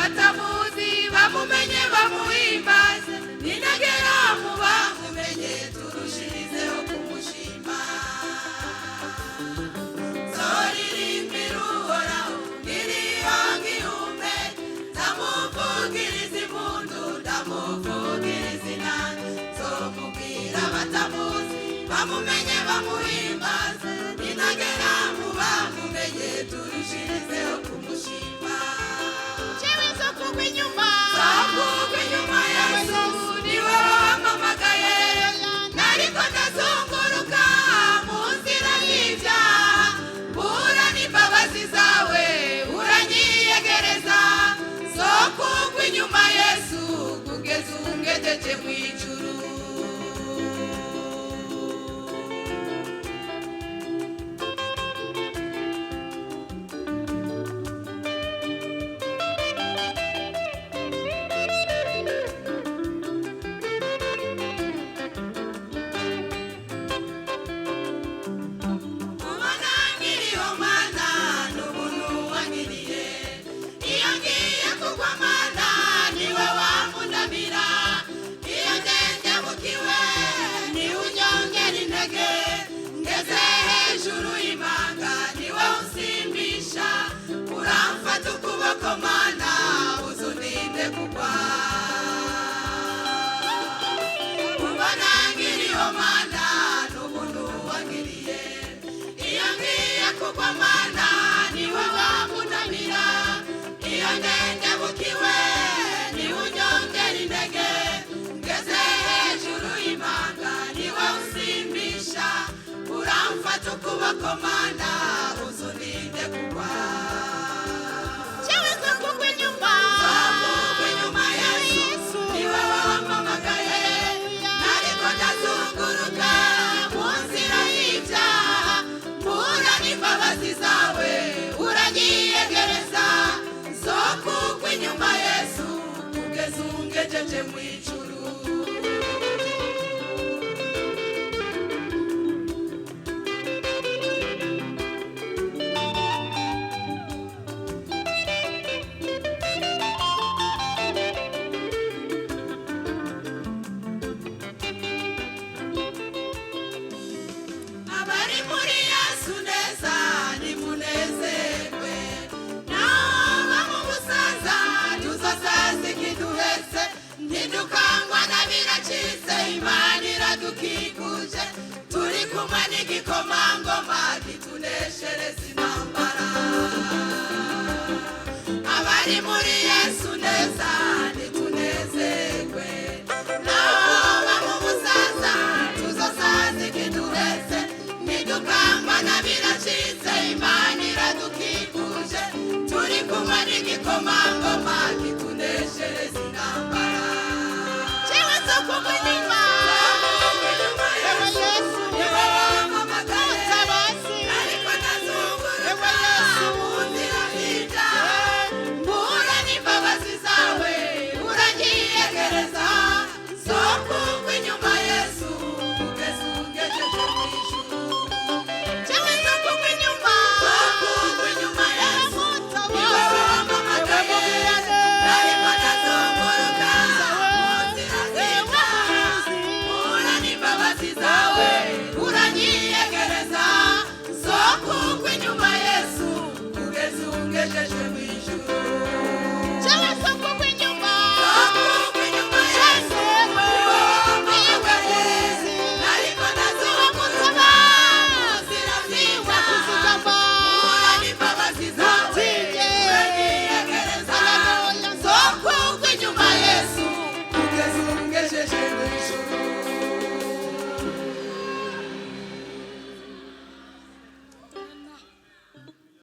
abatamuzi bamumenye bamuhimbaze, ninagera mu bamumenye turushirizeho kumushima. Zoririmbira Uhoraho ngiriyo ngihume, ndamuvugiriza impundu ndamuvugiriza inanga, nzomubwira abatamuzi bamumenye bamuhimbaze, ninagera mu bamumenye turushirizeho kumushima. Jewe nzokugwa inyuma Yesu niwe wampamagaye, nariko ndazunguruka mu nzira y'ivyaha, mbura n'imbabazi zawe uranyiyegereza, nzokugwa inyuma Yesu kugeza ungejeje mw'ijuru. Mana uzuninde kugwa, ubona ngiriho Mana n'ubuntu wangiriye, iyo ngiye kugwa Mana niwe wamunamira, iyo ndengebukiwe niwe unyongera intege, ngeze hejuru y'imanga niwe unsimbisha, uramfata ukuboko Mana uzuninde kugwa. Ungejeje mw'ijuru. Abari muri Yesu neza nimunezerwe, naho baba mu busaza tuzasaza ikiduhetse, ntidukangwa na biracitse Imana iradukikuje, turi kumwe n'igikomangoma gituneshereza intambara. Abari muri Yesu neza nitunezerwe, naho baba mu busaza tuzasaza ikiduhetse, ntidukangwa na biracitse Imana iradukikuje, turi kumwe n'igikomangoma gituneshereza intambara. Jewe nzokugwa inyuma Yesu niwe wampamagaye, ariko ndazunguruka mu nzira y'ivyaha, mbura n'imbabazi zawe uranyiyegereza, nzokugwa inyuma Yesu kugeza ungejeje mw'ijuru. Jewe nzokugwa inyuma Yesu niwe wampamagaye, ariko ndazunguruka mu nzira y'ivyaha, mbura n'imbabazi zawe uranyiyegereza, nzokugwa inyuma Yesu kugeza ungejeje